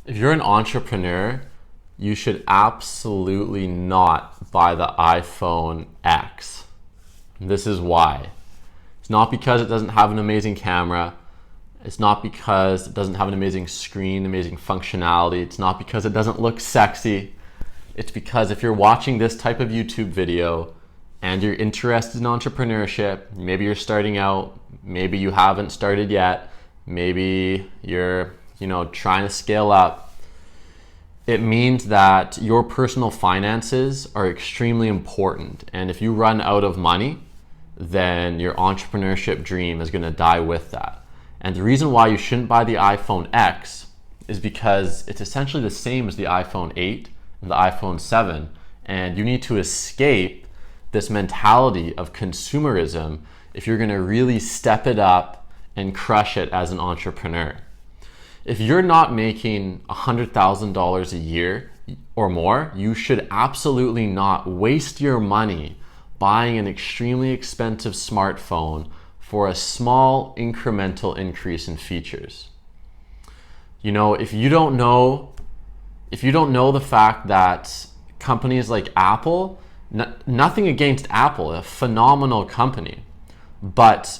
If you're an entrepreneur, you should absolutely not buy the iPhone X. And this is why. It's not because it doesn't have an amazing camera. It's not because it doesn't have an amazing screen, amazing functionality. It's not because it doesn't look sexy. It's because if you're watching this type of YouTube video and you're interested in entrepreneurship, maybe you're starting out, maybe you haven't started yet, maybe you're trying to scale up, it means that your personal finances are extremely important. And if you run out of money, then your entrepreneurship dream is going to die with that. And the reason why you shouldn't buy the iPhone X is because it's essentially the same as the iPhone 8 and the iPhone 7. And you need to escape this mentality of consumerism if you're going to really step it up and crush it as an entrepreneur. If you're not making $100,000 a year or more, you should absolutely not waste your money buying an extremely expensive smartphone for a small incremental increase in features. If you don't know the fact that companies like Apple, nothing against Apple, a phenomenal company, but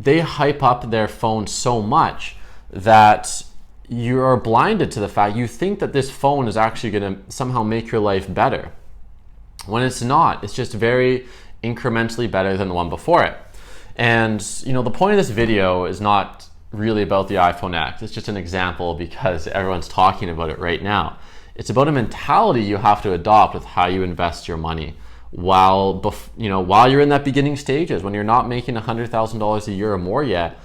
they hype up their phone so much that you are blinded to the fact you think that this phone is actually going to somehow make your life better, when it's not. It's just very incrementally better than the one before it. And the point of this video is not really about the iPhone X. It's just an example because everyone's talking about it right now. It's about a mentality you have to adopt with how you invest your money while you're in that beginning stages, when you're not making $100,000 a year or more yet.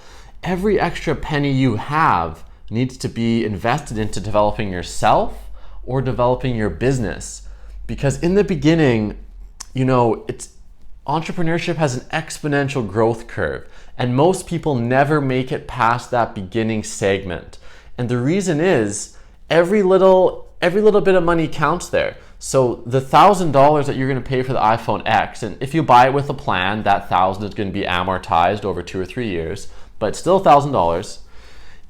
Every extra penny you have needs to be invested into developing yourself or developing your business, because in the beginning, entrepreneurship has an exponential growth curve, and most people never make it past that beginning segment. And the reason is every little bit of money counts there. So the $1,000 that you're going to pay for the iPhone X, and if you buy it with a plan, that $1,000 is going to be amortized over 2 or 3 years, but still $1,000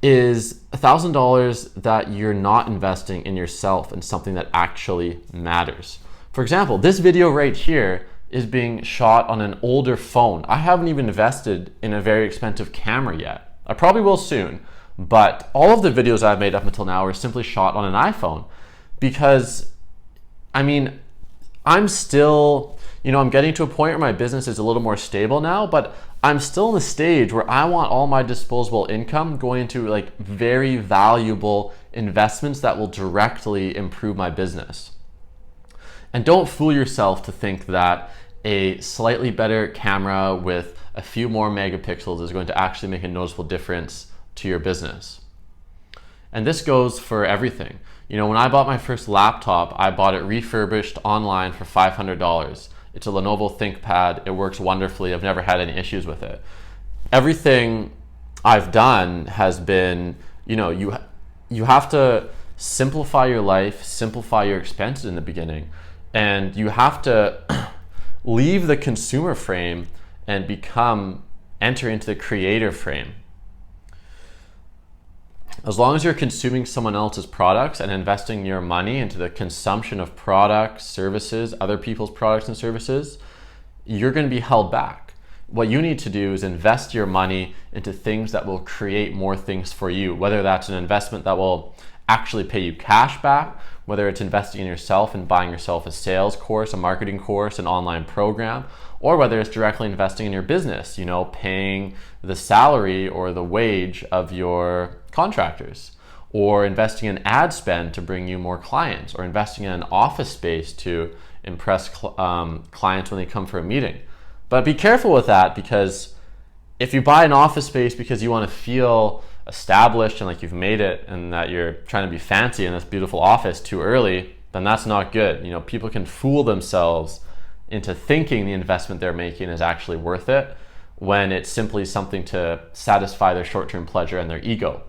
is $1,000 that you're not investing in yourself and something that actually matters. For example, this video right here is being shot on an older phone. I haven't even invested in a very expensive camera yet. I probably will soon, but all of the videos I've made up until now are simply shot on an iPhone, because I'm still, I'm getting to a point where my business is a little more stable now, but I'm still in the stage where I want all my disposable income going into very valuable investments that will directly improve my business. And don't fool yourself to think that a slightly better camera with a few more megapixels is going to actually make a noticeable difference to your business. And this goes for everything. When I bought my first laptop, I bought it refurbished online for $500. It's a Lenovo ThinkPad. It works wonderfully. I've never had any issues with it. Everything I've done has been, you have to simplify your life, simplify your expenses in the beginning, and you have to leave the consumer frame and enter into the creator frame. As long as you're consuming someone else's products and investing your money into the consumption of products, services, other people's products and services, you're going to be held back. What you need to do is invest your money into things that will create more things for you, whether that's an investment that will actually pay you cash back, whether it's investing in yourself and buying yourself a sales course, a marketing course, an online program, or whether it's directly investing in your business, paying the salary or the wage of your contractors, or investing in ad spend to bring you more clients, or investing in an office space to impress clients when they come for a meeting. But be careful with that, because if you buy an office space because you want to feel established and like you've made it and that you're trying to be fancy in this beautiful office too early, then that's not good. People can fool themselves into thinking the investment they're making is actually worth it, when it's simply something to satisfy their short-term pleasure and their ego.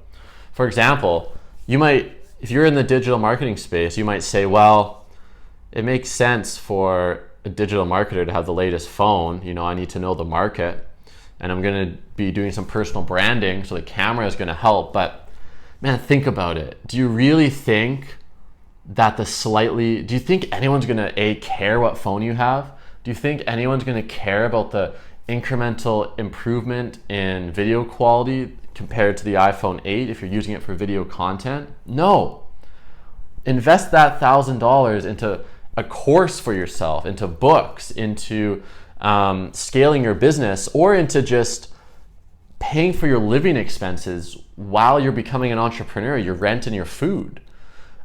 For example, if you're in the digital marketing space, you might say, well, it makes sense for a digital marketer to have the latest phone. I need to know the market, and I'm going to be doing some personal branding, so the camera is going to help. But Man, think about it. Do you really think that do you think anyone's gonna care what phone you have? Do you think anyone's gonna care about the incremental improvement in video quality compared to the iPhone 8 if you're using it for video content? No. Invest that $1,000 into a course for yourself, into books, into scaling your business, or into just paying for your living expenses while you're becoming an entrepreneur, your rent and your food.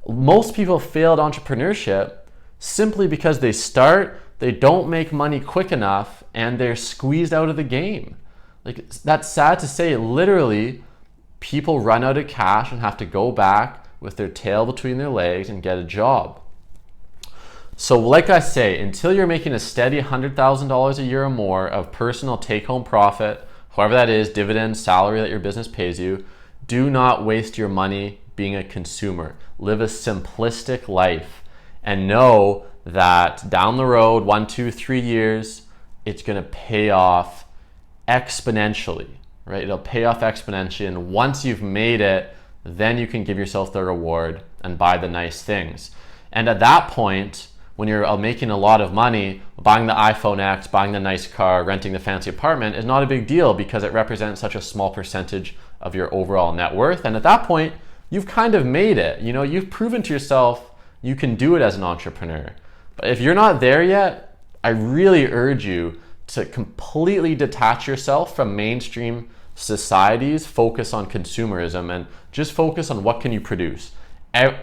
Most people failed entrepreneurship simply because they don't make money quick enough, and they're squeezed out of the game. Like, that's sad to say. Literally, people run out of cash and have to go back with their tail between their legs and get a job. So like I say, until you're making a steady $100,000 a year or more of personal take-home profit, however that is, dividend, salary that your business pays you, do not waste your money being a consumer. Live a simplistic life and know that down the road, 1, 2, 3 years, it's gonna pay off exponentially, right? It'll pay off exponentially, and once you've made it, then you can give yourself the reward and buy the nice things. And at that point, when you're making a lot of money, buying the iPhone X, buying the nice car, renting the fancy apartment is not a big deal because it represents such a small percentage of your overall net worth. And at that point, you've kind of made it. You know, you've proven to yourself you can do it as an entrepreneur. But if you're not there yet, I really urge you to completely detach yourself from mainstream society's focus on consumerism and just focus on what can you produce.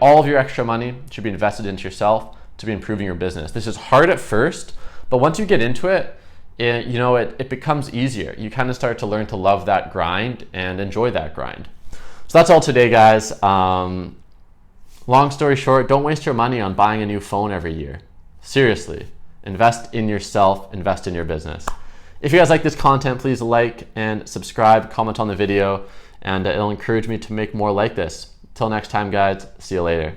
All of your extra money should be invested into yourself to be improving your business. This is hard at first, but once you get into it, it becomes easier. You kind of start to learn to love that grind and enjoy that grind. So that's all today, guys. Long story short, don't waste your money on buying a new phone every year. Seriously, invest in yourself, invest in your business. If you guys like this content, please like and subscribe, comment on the video, and it'll encourage me to make more like this. Till next time, guys, see you later.